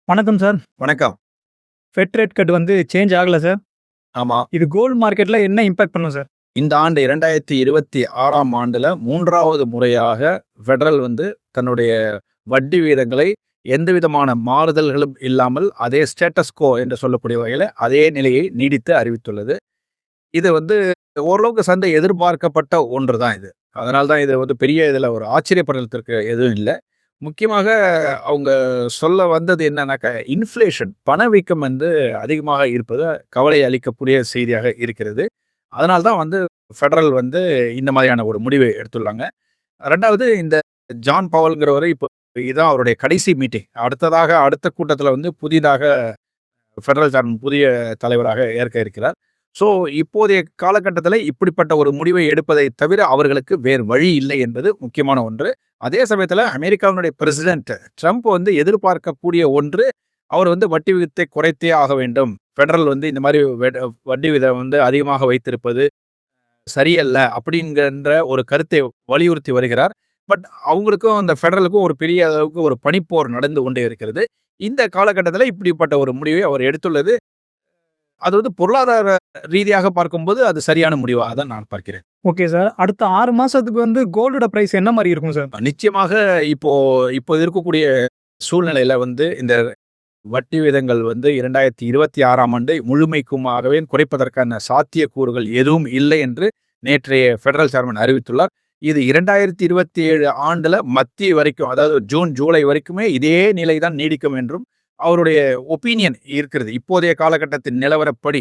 வணக்கம் சார். வணக்கம். Fed rate cut change ஆகல சார். ஆமா. இது கோல்ட் மார்க்கெட்ல என்ன இம்பாக்ட் பண்ணும் சார்? இந்த ஆண்டு 2026ஆம் ஆண்டுல 3வது முறையாக ஃபெடரல் தன்னுடைய வட்டி வீதங்களை எந்தவிதமான மாறுதல்களும் இல்லாமல் அதே ஸ்டேட்டஸ் கோ என்று சொல்லக்கூடிய வகையில அதே நிலையை நீடித்து அறிவித்துள்ளது. இது ஓரளவுக்கு சந்தை எதிர்பார்க்கப்பட்ட ஒன்று தான் இது. அதனால தான் இது பெரிய இதுல ஒரு ஆச்சரியப்படுறதுக்கு எதுவும் இல்ல. முக்கியமாக அவங்க சொல்ல வந்தது என்னன்னாக்க, இன்ஃப்ளேஷன் பணவீக்கம் அதிகமாக இருப்பது கவலை அளிக்கக்கூடிய செய்தியாக இருக்கிறது. அதனால தான் ஃபெடரல் இந்த மாதிரியான ஒரு முடிவை எடுத்துள்ளாங்க. 2வது இந்த ஜான் பவல்ங்கிறவரு இப்போ இதான் அவருடைய கடைசி மீட்டிங். அடுத்ததாக அடுத்த கூட்டத்தில புதிதாக ஃபெடரல் புதிய தலைவராக ஏற்க இருக்கிறார். ஸோ இப்போதைய காலகட்டத்தில இப்படிப்பட்ட ஒரு முடிவை எடுப்பதை தவிர அவர்களுக்கு வேறு வழி இல்லை என்பது முக்கியமான ஒன்று. அதே சமயத்தில அமெரிக்காவினுடைய பிரசிடென்ட் ட்ரம்ப் எதிர்பார்க்கக்கூடிய ஒன்று, அவர் வட்டி விகிதத்தை குறைத்தே ஆக வேண்டும். ஃபெடரல் இந்த மாரி வட்டி விகிதம் அதிகமாக வைத்திருப்பது சரியல்ல அப்படிங்கிற ஒரு கருத்தை வலியுறுத்தி வருகிறார். பட் அவங்களுக்கும் அந்த ஃபெடரலுக்கும் ஒரு பெரிய அளவுக்கு ஒரு பனிப்போர் நடந்து கொண்டே இருக்கிறது. இந்த காலகட்டத்தில இப்படிப்பட்ட ஒரு முடிவை அவர் எடுத்துள்ளது. அது பொருளாதார ரீதியாக பார்க்கும்போது அது சரியான முடிவாக தான் நான் பார்க்கிறேன். Okay sir. அடுத்த 6 மாசத்துக்கு கோல்டோட பிரைஸ் என்ன மாரி இருக்கும் சார்? நிச்சயமாக இப்போ இப்போ இருக்கக்கூடிய சூழ்நிலையில இந்த வட்டி விகிதங்கள் 2026ஆம் ஆண்டு முழுமைக்குமாகவே குறைப்பதற்கான சாத்தியக்கூறுகள் எதுவும் இல்லை என்று நேற்றைய ஃபெடரல் சேர்மன் அறிவித்துள்ளார். இது 2027 ஆண்டுல மத்திய வரைக்கும், அதாவது ஜூன், ஜூலை வரைக்குமே இதே நிலை தான் நீடிக்கும் என்றும் அவருடைய ஒப்பீனியன் இருக்கிறது. இப்போதைய காலகட்டத்தின் நிலவரப்படி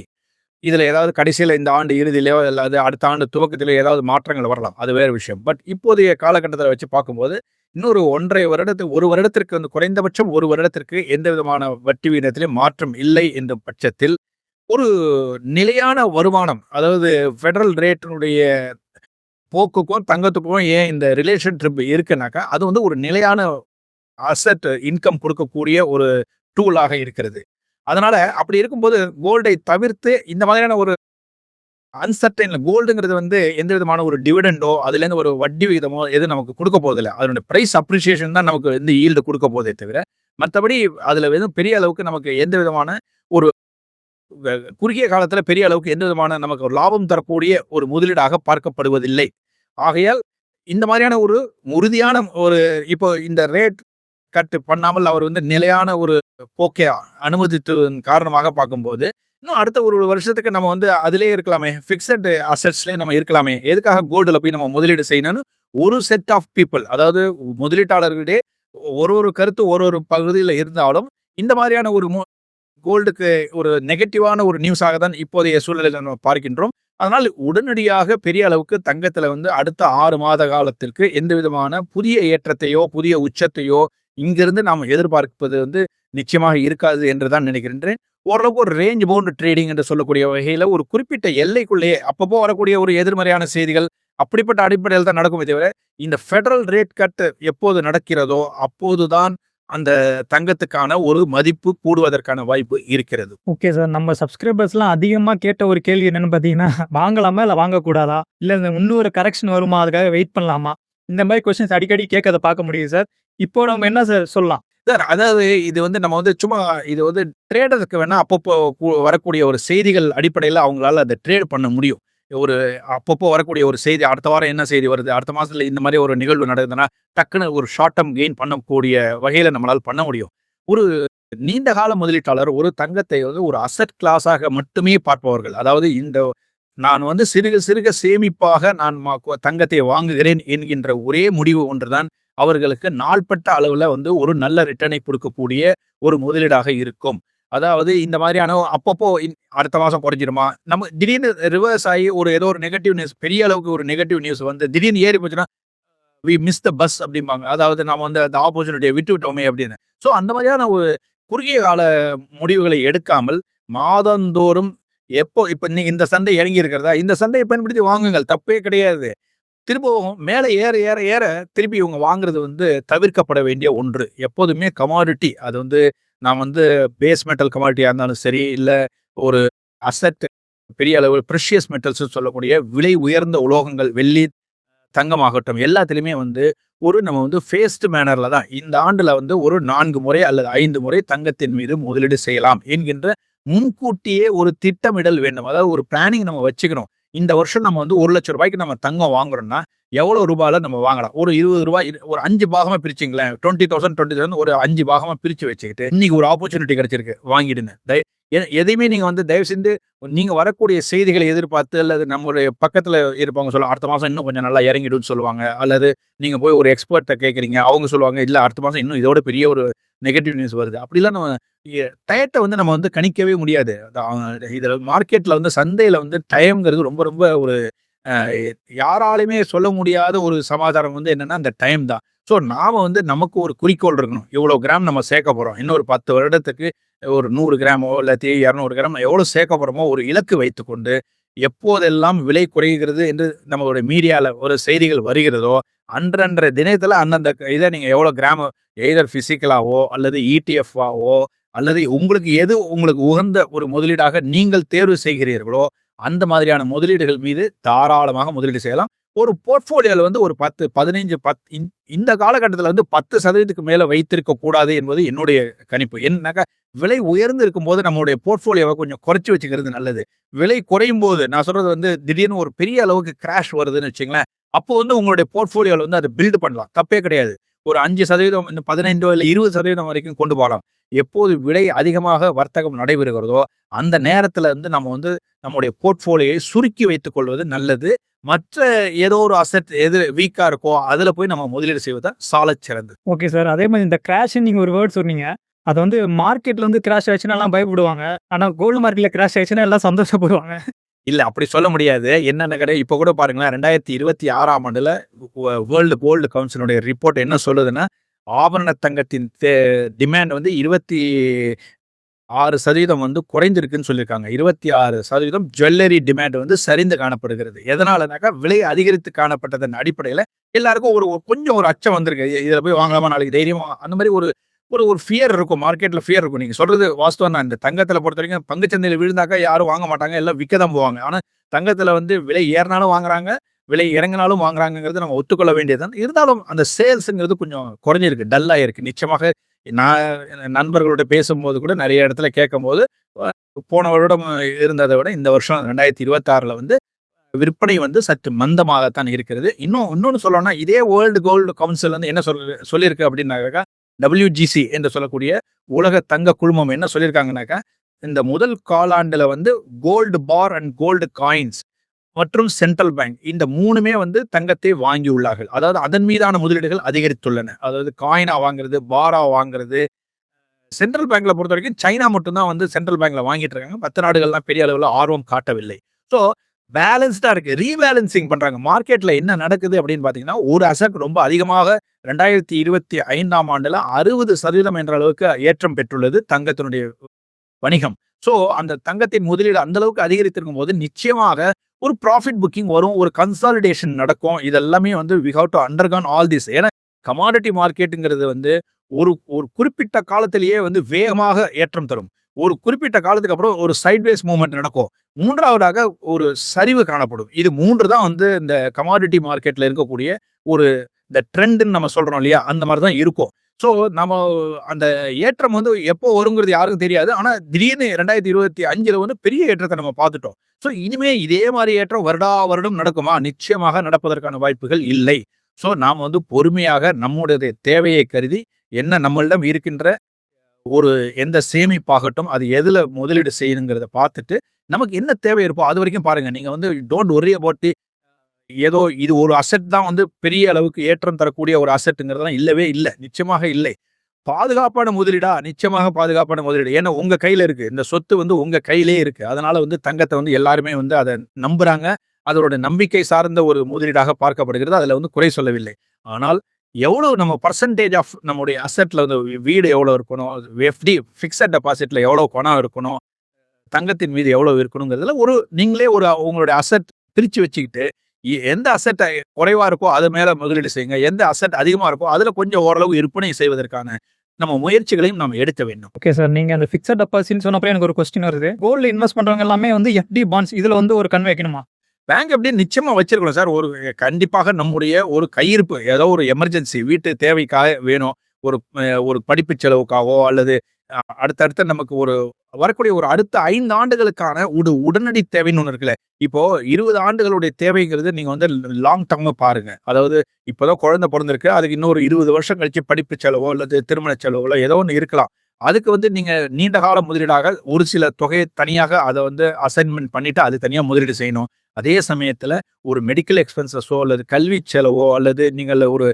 இதுல ஏதாவது கடைசியில இந்த ஆண்டு இறுதியிலயோ அல்லது அடுத்த ஆண்டு துவக்கத்திலோ ஏதாவது மாற்றங்கள் வரலாம். அது வேறு விஷயம். பட் இப்போதைய காலகட்டத்தில வச்சு பார்க்கும்போது, இன்னொரு 1 வருடத்துக்கு 1 வருடத்திற்கு குறைந்தபட்சம் 1 வருடத்திற்கு எந்த விதமான வட்டி விகிதத்திலும் மாற்றம் இல்லை என்ற பட்சத்தில், ஒரு நிலையான வருமானம், அதாவது ஃபெடரல் ரேட்டினுடைய போக்குக்கும், தங்கத்துக்கும் ஏன் இந்த ரிலேஷன்ஷிப் இருக்குனாக்கா, அது ஒரு நிலையான அசெட் இன்கம் கொடுக்கக்கூடிய ஒரு டூலாக இருக்கிறது. அதனால அப்படி இருக்கும்போது கோல்டை தவிர்த்து இந்த மாதிரியான ஒரு அன்சர்டைன் கோல்டுங்கிறது எந்த விதமான ஒரு டிவிடெண்டோ, அதுலேருந்து ஒரு வட்டி விகிதமோ எதுவும் நமக்கு கொடுக்க போவதில்ல. அதனுடைய பிரைஸ் அப்ரிசியேஷன் தான் நமக்கு ஈல்டு கொடுக்க போதே தவிர, மற்றபடி அதுல பெரிய அளவுக்கு நமக்கு எந்த விதமான ஒரு குறுகிய காலத்துல பெரிய அளவுக்கு எந்த விதமான நமக்கு ஒரு லாபம் தரக்கூடிய ஒரு முதலீடாக பார்க்கப்படுவதில்லை. ஆகையால் இந்த மாதிரியான ஒரு உறுதியான ஒரு இப்போ இந்த ரேட் கட் பண்ணாமல் அவர் நிலையான ஒரு போக்கை அனுமதித்ததன் காரணமாக பார்க்கும்போது, இன்னும் அடுத்த ஒரு வருஷத்துக்கு நம்ம அதிலேயே இருக்கலாமே, ஃபிக்ஸட் அசெட்ஸ்லேயே நம்ம இருக்கலாமே, எதுக்காக கோல்டுல போய் நம்ம முதலீடு செய்யணும்னு ஒரு செட் ஆஃப் பீப்புள், அதாவது முதலீட்டாளர்களிடையே ஒரு கருத்து ஒரு பகுதியில் இருந்தாலும், இந்த மாதிரியான ஒரு கோல்டுக்கு ஒரு நெகட்டிவான ஒரு நியூஸாக தான் இப்போதைய சூழ்நிலையில் நம்ம பார்க்கின்றோம். அதனால் உடனடியாக பெரிய அளவுக்கு தங்கத்துல அடுத்த 6 மாத காலத்திற்கு எந்த விதமான புதிய ஏற்றத்தையோ, புதிய உச்சத்தையோ இங்கிருந்து நாம் எதிர்பார்ப்பது நிச்சயமாக இருக்காது என்று தான் நினைக்கின்றேன். ஓரளவுக்கு ஒரு ரேஞ்ச் பவுண்ட் ட்ரேடிங் என்று சொல்லக்கூடிய வகையில ஒரு குறிப்பிட்ட எல்லைக்குள்ளேயே அப்பப்போ வரக்கூடிய ஒரு எதிர்மறையான செய்திகள் அப்படிப்பட்ட அடிப்படையில் தான் நடக்குமே தவிர, இந்த ஃபெடரல் ரேட் கட் எப்போது நடக்கிறதோ அப்போதுதான் அந்த தங்கத்துக்கான ஒரு மதிப்பு கூடுவதற்கான வாய்ப்பு இருக்கிறது. Okay sir. நம்ம சப்ஸ்கிரைபர்ஸ்லாம் அதிகமா கேட்ட ஒரு கேள்வி என்னன்னு பார்த்தீங்கன்னா, வாங்கலாமா? இல்ல வாங்கக்கூடாதா? இல்ல இந்த இன்னொரு கரெக்ஷன் வருமா? அதுக்காக வெயிட் பண்ணலாமா? இந்த மாரி கொஸ்டின்ஸ் அடிக்கடி கேட்கறத பார்க்க முடியுது சார். இப்போ நம்ம என்ன சார் சொல்லலாம்? சார், அதாவது இது நம்ம சும்மா இது ட்ரேடருக்கு வேணா அப்பப்போ வரக்கூடிய ஒரு செய்திகள் அடிப்படையில அவங்களால அத ட்ரேட் பண்ண முடியும். ஒரு அப்பப்போ வரக்கூடிய ஒரு செய்தி, அடுத்த வாரம் என்ன செய்தி வருது, அடுத்த மாசத்துல இந்த மாரி ஒரு நிகழ்வு நடக்குதுன்னா, டக்குன்னு ஒரு ஷார்ட் டெர்ம் கெயின் பண்ணக்கூடிய வகையில நம்மளால பண்ண முடியும். ஒரு நீண்ட கால முதலீட்டாளர் ஒரு தங்கத்தை ஒரு அசெட் கிளாஸாக மட்டுமே பார்ப்பவர்கள். அதாவது நான் சிறுக சிறுக சேமிப்பாக நான் தங்கத்தை வாங்குகிறேன் என்கின்ற ஒரே முடிவு ஒன்றுதான் அவர்களுக்கு நாள்பட்ட அளவுல ஒரு நல்ல ரிட்டர்னை கொடுக்கக்கூடிய ஒரு முதலீடாக இருக்கும். அதாவது இந்த மாதிரியான அப்பப்போ அடுத்த மாசம் குறைஞ்சிருமா, நம்ம திடீர்னு ரிவர்ஸ் ஆகி ஏதோ ஒரு நெகட்டிவ் நியூஸ், பெரிய அளவுக்கு ஒரு நெகட்டிவ் நியூஸ் திடீர்னு ஏறி போச்சுன்னா, வி மிஸ் த பஸ் அப்படிம்பாங்க. அதாவது நாம அந்த ஆப்பர்ச்சுனிட்டியை விட்டுவிட்டோமே அப்படின்னு. ஸோ அந்த மாதிரியான ஒரு குறுகிய கால முடிவுகளை எடுக்காமல் மாதந்தோறும் இப்ப நீங்க இந்த சந்தை இறங்கி இருக்கிறதா, இந்த சந்தையை பயன்படுத்தி வாங்குங்கள், தப்பே கிடையாது. திரும்பவும் மேல ஏற ஏற ஏற திருப்பி இவங்க வாங்குறது தவிர்க்கப்பட வேண்டிய ஒன்று. எப்போதுமே கமாடிட்டி, அது நான் பேஸ் மெட்டல் கமாடிட்டியா இருந்தாலும் சரி, இல்ல ஒரு அசெட் பெரிய அளவு பிரஷியஸ் மெட்டல்ஸ் சொல்லக்கூடிய விலை உயர்ந்த உலோகங்கள், வெள்ளி, தங்கமாகட்டும் எல்லாத்துலயுமே வந்து நம்ம வந்து ஃபேஸ்டு மேனர்ல தான் இந்த ஆண்டுல வந்து ஒரு 4 முறை அல்லது 5 முறை தங்கத்தின் மீது முதலீடு செய்யலாம் என்கின்ற முன்கூட்டியே ஒரு திட்டமிடல் வேண்டும். அதாவது ஒரு பிளானிங் நம்ம வச்சுக்கணும். இந்த வருஷம் நம்ம வந்து ₹1,00,000 நம்ம தங்கம் வாங்குறோம்னா, எவ்வளவு ரூபாயில நம்ம வாங்கலாம்? ஒரு ₹20 ஒரு 5 பாகமா பிரிச்சுங்களேன். 20,000 20,000 ஒரு 5 பாகமா பிரிச்சு வச்சுக்கிட்டு, இன்னைக்கு ஒரு ஆப்பர்ச்சுனிட்டி கிடைச்சிருக்கு வாங்கிடுங்க. எதையுமே நீங்க வந்து தயவு செஞ்சு நீங்க வரக்கூடிய செய்திகளை எதிர்பார்த்து அல்லது நம்மளுடைய பக்கத்துல இருப்பவங்க சொல்லுவாங்க, அடுத்த மாசம் இன்னும் கொஞ்சம் நல்லா இறங்கிடும்னு சொல்லுவாங்க. அல்லது நீங்க போய் ஒரு எக்ஸ்பர்ட்ட கேட்குறீங்க. அவங்க சொல்லுவாங்க, இல்ல அடுத்த மாசம் இன்னும் இதோட பெரிய ஒரு நெகட்டிவ் நியூஸ் வருது. அப்படிலாம் நம்ம டயத்த வந்து நம்ம வந்து கணிக்கவே முடியாது. இதுல மார்க்கெட்ல வந்து சந்தையில வந்து டயம்ங்கிறது ரொம்ப ரொம்ப ஒரு அ யாராலுமே சொல்ல முடியாத ஒரு சமாச்சாரம் வந்து என்னன்னா, அந்த டைம் தான். ஸோ நாம வந்து நமக்கு ஒரு குறிக்கோள் இருக்கணும். இவ்வளோ கிராம் நம்ம சேர்க்க போறோம். இன்னொரு 10 வருடத்துக்கு ஒரு 100 கிராமோ இல்லாட்டி 200 கிராம் எவ்வளோ சேர்க்க போறோமோ ஒரு இலக்கு வைத்துக்கொண்டு, எப்போதெல்லாம் விலை குறைகிறது என்று நம்மளுடைய மீடியால ஒரு செய்திகள் வருகிறதோ, அன்றன்றைய தினத்துல அந்தந்த இத நீங்க எவ்வளோ கிராம் எய்தர் பிசிக்கலாவோ அல்லது இடிஎஃப்-ஆவோ அல்லது உங்களுக்கு எது உங்களுக்கு உகந்த ஒரு முதலீடாக நீங்கள் தேர்வு செய்கிறீர்களோ, அந்த மாதிரியான முதலீடுகள் மீது தாராளமாக முதலீடு செய்யலாம். ஒரு போர்ட்ஃபோலியோல வந்து ஒரு 10, 15, இந்த காலகட்டத்தில வந்து 10% மேல வைத்திருக்க கூடாது என்பது என்னுடைய கணிப்பு. என்னன்னாக்கா, விலை உயர்ந்து இருக்கும்போது நம்மளுடைய போர்ட்ஃபோலியோவ கொஞ்சம் குறைச்சு வச்சுக்கிறது நல்லது. விலை குறையும்போது நான் சொல்றது வந்து திடீர்னு ஒரு பெரிய அளவுக்கு கிராஷ் வருதுன்னு வச்சுக்கங்களேன், அப்போ வந்து உங்களுடைய போர்ட்ஃபோலியோல வந்து அத பில்ட் பண்ணலாம். தப்பே கிடையாது. ஒரு 5% இன்னும் 15 இல்ல 20% வரைக்கும் கொண்டு போலாம். எப்போது விலை அதிகமாக வர்த்தகம் நடைபெறுகிறதோ, அந்த நேரத்தில வந்து நம்ம வந்து நம்முடைய போர்ட்ஃபோலியோவை சுருக்கி வைத்துக் கொள்வது நல்லது. மற்ற ஏதோ ஒரு அசெட் எது வீக்கா இருக்கோ, அதுல போய் நம்ம முதலீடு செய்வது சாலச் சிறந்தது. Okay sir. அதே மாரி இந்த கிராஷ்ன்னு நீங்க ஒரு வேர்ட் சொன்னீங்க. அது வந்து மார்க்கெட்ல வந்து கிராஷ் ஆச்சுன்னா எல்லாம் பயப்படுவாங்க. ஆனா கோல்டு மார்க்கெட்ல கிராஷ் ஆச்சுன்னா எல்லாம் சந்தோஷப்படுவாங்க. இல்ல அப்படி சொல்ல முடியாது. என்னன்னு இப்ப கூட பாருங்களேன் 2026ஆம் ஆண்டுல வேர்ல்டு கோல்டு கவுன்சிலுடைய ரிப்போர்ட் என்ன சொல்லுதுன்னா, ஆபரண தங்கத்தின் டிமாண்ட் வந்து 26% வந்து குறைந்திருக்குன்னு சொல்லியிருக்காங்க. 26% ஜுவல்லரி டிமாண்ட் வந்து சரிந்து காணப்படுகிறது. எதனாலனாக்கா, விலை அதிகரித்து காணப்பட்டதன் அடிப்படையில எல்லாருக்கும் ஒரு கொஞ்சம் ஒரு அச்சம் வந்திருக்கு. இதுல போய் வாங்கலாமா நாளைக்கு தைரியமா அந்த மாரி ஒரு ஒரு ஒரு ஃபியர் இருக்கும். மார்க்கெட்ல ஃபியர் இருக்கும். நீங்க சொல்றது வாஸ்தவம் தான். இந்த தங்கத்தில பொறுத்தவரைக்கும் பங்குச் சந்தையில விழுந்தாக்கா யாரும் வாங்க மாட்டாங்க. எல்லாம் விக்க தான் போவாங்க. ஆனா தங்கத்தில வந்து விலை ஏறினாலும் வாங்குறாங்க, விலை இறங்கினாலும் வாங்குறாங்கங்கிறது நம்ம ஒத்துக்கொள்ள வேண்டியது தான். இருந்தாலும் அந்த சேல்ஸ்ங்கிறது கொஞ்சம் குறைஞ்சிருக்கு. டல் ஆயிருக்கு. நிச்சயமாக நான் நண்பர்களோட பேசும்போது கூட நெறைய இடத்துல கேட்கும்போது, போன வருடம் இருந்தத விட இந்த வருஷம் 2026ல வந்து விற்பனை வந்து சற்று மந்தமாகத்தான் இருக்கிறது. இன்னொன்னு சொல்லணும்னா, இதே வேர்ல்டு கோல்டு கவுன்சில் வந்து என்ன சொல்லியிருக்கு அப்படின்னாக்கா, WGC என்று சொல்லக்கூடிய உலக தங்க குழுமம் என்ன சொல்லியிருக்காங்கனாக்கா, இந்த முதல் காலாண்டுல வந்து gold bar and gold coins மற்றும் சென்ட்ரல் பேங்க் இந்த 3மே வந்து தங்கத்தை வாங்கியுள்ளார்கள். அதாவது அதன் மீதான முதலீடுகள் அதிகரித்துள்ளன. அதாவது காயினா வாங்குறது, பாரா வாங்குறது. சென்ட்ரல் பேங்க்ல பொறுத்தவரைக்கும் சைனா மட்டும் தான் வந்து சென்ட்ரல் பேங்க்ல வாங்கிட்டு இருக்காங்க. மத்த நாடுகள்லாம் பெரிய அளவுல ஆர்வம் காட்டவில்லை. ஸோ பேலன்ஸ்டா இருக்கு. ரீபேலன்சிங் பண்றாங்க. மார்க்கெட்ல என்ன நடக்குது அப்படின்னு பார்த்தீங்கன்னா, ஒரு அசெட் ரொம்ப அதிகமாக 2025ஆம் ஆண்டுல 60% என்ற அளவுக்கு ஏற்றம் பெற்றுள்ளது தங்கத்தினுடைய வணிகம். ஸோ அந்த தங்கத்தின் முதலீடு அந்த அளவுக்கு அதிகரித்திருக்கும்போது, நிச்சயமாக ஒரு ப்ராஃபிட் புக்கிங் வரும். ஒரு கன்சாலிடேஷன் நடக்கும். இதெல்லாமே வந்து we have to undergo all this. ஏன்னா கமாடிட்டி மார்க்கெட்ங்கிறது வந்து ஒரு ஒரு குறிப்பிட்ட காலத்திலேயே வந்து வேகமாக ஏற்றம் தரும். ஒரு குறிப்பிட்ட காலத்துக்கு அப்புறம் ஒரு சைட்வேஸ் மூவ்மெண்ட் நடக்கும். 3வதாக ஒரு சரிவு காணப்படும். இது 3 தான் வந்து இந்த கமாடிட்டி மார்க்கெட்ல இருக்கக்கூடிய ஒரு இந்த ட்ரெண்ட்ன்னு நம்ம சொல்றோம் இல்லையா? அந்த மாரி தான் இருக்கும். ஸோ நம்ம அந்த ஏற்றம் வந்து எப்போ வருங்கிறது யாருக்கும் தெரியாது. ஆனா திடீர்னு 2025ல வந்து பெரிய ஏற்றத்த நம்ம பார்த்துட்டோம். ஸோ இனிமே இதே மாரி ஏற்றம் வருடா வருடம் நடக்குமா? நிச்சயமாக நடப்பதற்கான வாய்ப்புகள் இல்லை. ஸோ நாம வந்து பொறுமையாக நம்முடைய தேவையை கருதி என்ன நம்மளிடம் இருக்கின்ற ஒரு எந்த சேமிப்பாகட்டும், அது எதுல முதலீடு செய்யணுங்கிறத பார்த்துட்டு, நமக்கு என்ன தேவை இருக்கோ அதுவரைக்கும் பாருங்க. நீங்க வந்து டோன்ட் வொர்ரி அபௌட் ஏதோ இது ஒரு அசெட் தான் வந்து பெரிய அளவுக்கு ஏற்றம் தரக்கூடிய ஒரு அசெட்ங்கிறதெல்லாம் இல்லவே இல்ல. நிச்சயமாக இல்லை. பாதுகாப்பான முதலீடா? நிச்சயமாக பாதுகாப்பான முதலீடு. ஏன்னா உங்க கையில இருக்கு. இந்த சொத்து வந்து உங்க கையிலேயே இருக்கு. அதனால வந்து தங்கத்த வந்து எல்லாருமே வந்து அத நம்புறாங்க. அதோட நம்பிக்கை சார்ந்த ஒரு முதலீடாக பார்க்கப்படுகிறது. அதுல வந்து குறை சொல்லவில்லை. ஆனால் எவ்வளவு நம்ம பெர்சன்டேஜ் ஆஃப் நம்முடைய அசெட்ல வந்து வீடு எவ்வளவு இருக்கணும்? எஃப்டி பிக்ஸட் டெபாசிட்ல எவ்வளவு பணம் இருக்கணும்? தங்கத்தின் மீது எவ்வளவு இருக்கணுங்கிறதுல நீங்களே உங்களுடைய அசெட் பிரிச்சு வச்சுக்கிட்டு, எந்த அசெட் குறைவா இருக்கோ அது மேல முதலீடு செய்யுங்க. எந்த அசெட் அதிகமா இருக்கோ அதுல கொஞ்சம் ஓரளவு விற்பனை செய்வதற்கான நம்ம முயற்சிகளையும் நாம் எடுக்க வேண்டும். Okay sir. நீங்க அந்த பிக்ஸட் டெபாசிட்ன்னு சொன்னப்போ எனக்கு ஒரு கொஸ்டின் வருது. கோல்ட்ல இன்வெஸ்ட் பண்றவங்க எல்லாமே வந்து எஃப்டி பாண்ட்ஸ் இதுல வந்து ஒரு கண் வைக்கணுமா? பேங்க் எப்படி நிச்சயமா வச்சிருக்கணும் சார். ஒரு கண்டிப்பாக நம்முடைய ஒரு கையிருப்பு ஏதோ ஒரு எமர்ஜென்சி வீட்டு தேவைக்காக வேணும். ஒரு படிப்பு செலவுக்காகவோ அல்லது அடுத்தடுத்த நமக்கு வரக்கூடிய ஒரு அடுத்த 5 ஆண்டுகளுக்கான உடனடி தேவைன்னு ஒண்ணு இருக்குல்ல. இப்போ 20 ஆண்டுகளுடைய தேவைங்கிறது நீங்க வந்து லாங் டர்மா பாருங்க. அதாவது இப்பதான் குழந்தை பொறந்திருக்கு. அதுக்கு இன்னொரு 20 வருஷம் கழிச்சு படிப்பு செலவோ அல்லது திருமண செலவோ ஏதோ ஒண்ணு இருக்கலாம். அதுக்கு வந்து நீங்க நீண்ட கால முதலீடாக ஒரு சில தொகையை தனியாக அத வந்து அசைன்மென்ட் பண்ணிட்டு அது தனியா முதலீடு செய்யணும். அதே சமயத்துல ஒரு மெடிக்கல் எக்ஸ்பென்சஸோ அல்லது கல்வி செலவோ அல்லது நீங்கள் ஒரு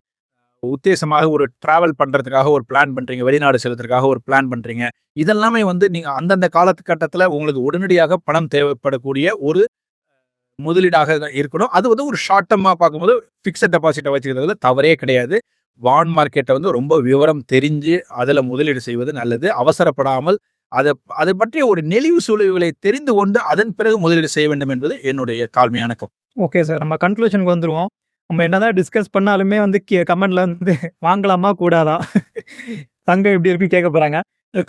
உத்தேசமாக ஒரு டிராவல் பண்றதுக்காக ஒரு பிளான் பண்றீங்க. வெளிநாடு செல்றதுக்காக ஒரு பிளான் பண்றீங்க. இதெல்லாமே வந்து நீங்க அந்தந்த காலகட்டத்துல உங்களுக்கு உடனடியாக பணம் தேவைப்படக்கூடிய ஒரு முதலீடாக தான் இருக்கணும். அது வந்து ஒரு ஷார்ட் டர்மா பார்க்கும்போது பிக்ஸட் டெபாசிட்ட வச்சுக்கிறதுல தவறே கிடையாது. பாண்ட் மார்க்கெட்ட வந்து ரொம்ப விவரம் தெரிஞ்சு அதுல முதலீடு செய்வது நல்லது. அவசரப்படாமல் அதை பற்றிய ஒரு நெளிவு சுழிவுகளை தெரிந்து கொண்டு அதன் பிறகு முதலீடு செய்ய வேண்டும் என்பது என்னுடைய தாழ்மையான கருத்து. Okay sir. நம்ம கன்க்ளூஷனுக்கு வந்துருவோம். நம்ம என்னதான் டிஸ்கஸ் பண்ணாலுமே வந்து கமெண்ட்ல வந்து வாங்கலாமா? கூடாதா? தங்கம் எப்படி இருக்குன்னு கேட்க போறாங்க.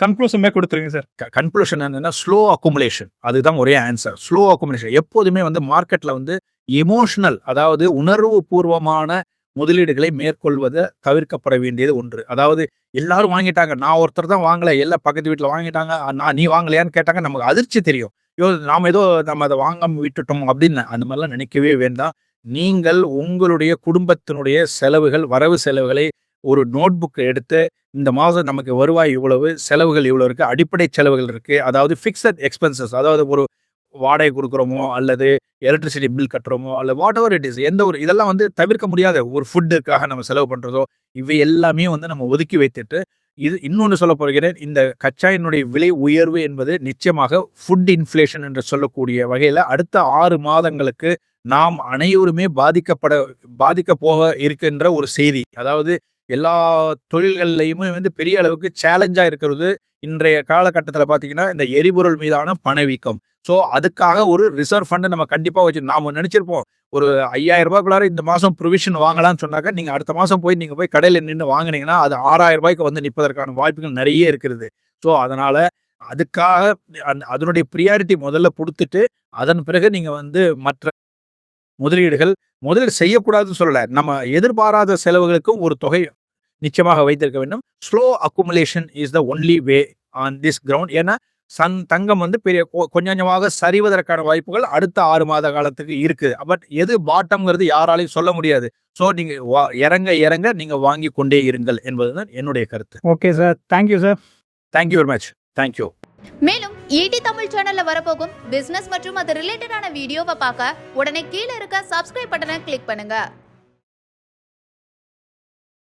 கன்க்ளூஷனுமே குடுத்துருங்க சார். கன்க்ளூஷன் என்னன்னா ஸ்லோ அக்குமுலேஷன். அதுதான் ஒரே ஆன்சர். Slow accumulation. எப்போதுமே வந்து மார்க்கெட்ல வந்து எமோஷனல் அதாவது உணர்வு பூர்வமான முதலீடுகளை மேற்கொள்வதை தவிர்க்கப்பட வேண்டியது ஒன்று. அதாவது எல்லாரும் வாங்கிட்டாங்க. நான் ஒருத்தர் தான் வாங்கல. எல்லாம் பக்கத்து வீட்டுல வாங்கிட்டாங்க. நீ வாங்கலையான்னு கேட்டாங்க. நமக்கு அதிர்ச்சி தெரியும். நம்ம அதை வாங்காம விட்டுட்டோம் அப்படின்னு அந்த மாதிரிலாம் நினைக்கவே வேண்டாம். நீங்கள் உங்களுடைய குடும்பத்தினுடைய செலவுகள், வரவு செலவுகளை ஒரு நோட் புக் எடுத்து இந்த மாதம் நமக்கு வருவாய் இவ்வளவு, செலவுகள் இவ்வளவு இருக்கு, அடிப்படை செலவுகள் இருக்கு. அதாவது பிக்ஸட் எக்ஸ்பென்சஸ் அதாவது ஒரு வாடகை கொடுக்குறோமோ அல்லது எலக்ட்ரிசிட்டி பில் கட்டுறோமோ அல்ல வாட் எவர் இட் இஸ் இதெல்லாம் வந்து தவிர்க்க முடியாத ஒரு ஃபுட்டுக்காக நம்ம செலவு பண்றதோ இவை எல்லாமே வந்து நம்ம ஒதுக்கி வைத்துட்டு இன்னொன்று சொல்ல போகிறேன். இந்த கச்சா எண்ணெயுடைய விலை உயர்வு என்பது நிச்சயமாக ஃபுட் இன்ஃப்ளேஷன் என்று சொல்லக்கூடிய வகையில அடுத்த 6 மாதங்களுக்கு நாம் அனைவருமே பாதிக்க போக இருக்கின்ற ஒரு செய்தி. அதாவது எல்லா தொழில்கள்லையுமே வந்து பெரிய அளவுக்கு சேலஞ்சா இருக்கிறது இன்றைய காலகட்டத்தில் பார்த்தீங்கன்னா இந்த எரிபொருள் மீதான பணவீக்கம். ஸோ அதுக்காக ஒரு ரிசர்வ் ஃபண்ட் நம்ம கண்டிப்பா வச்சு நாம நினைச்சிருப்போம் ஒரு 5000 ரூபாய்க்குள்ளார இந்த மாசம் ப்ரொவிஷன் வாங்கலாம்னு சொன்னாக்க நீங்க அடுத்த மாசம் நீங்க போய் கடையில் நின்று வாங்கினீங்கன்னா அது 6000 ரூபாய்க்கு வந்து நிற்பதற்கான வாய்ப்புகள் நிறைய இருக்கிறது. ஸோ அதனால அதுக்காக அதனுடைய ப்ரியாரிட்டி முதல்ல கொடுத்துட்டு அதன் பிறகு நீங்க வந்து மற்ற முதலீடு செய்யக்கூடாதுன்னு சொல்லல. நம்ம எதிர்பாராத செலவுகளுக்கும் ஒரு தொகை நிச்சயமாக வைத்திருக்க வேண்டும். Slow accumulation is the only way on this ground. ஏன்னா தங்கம் வந்து கொஞ்சம் கொஞ்சமாக சரிவதற்கான வாய்ப்புகள் அடுத்த 6 மாத காலத்துக்கு இருக்கு. பட் எது பாட்டம்ங்கிறது யாராலையும் சொல்ல முடியாது. ஸோ நீங்க இறங்க நீங்க வாங்கி கொண்டே இருங்கள் என்பதுதான் என்னுடைய கருத்து. Okay sir. Thank you sir. Thank you very much. Thank you. மேலும் ஈடி தமிழ் சேனல்ல வரப்போகும் பிசினஸ் மற்றும் அது ரிலேட்டடான வீடியோவை பார்க்க உடனே கீழே இருக்க சப்ஸ்கிரைப் பட்டனை கிளிக் பண்ணுங்க.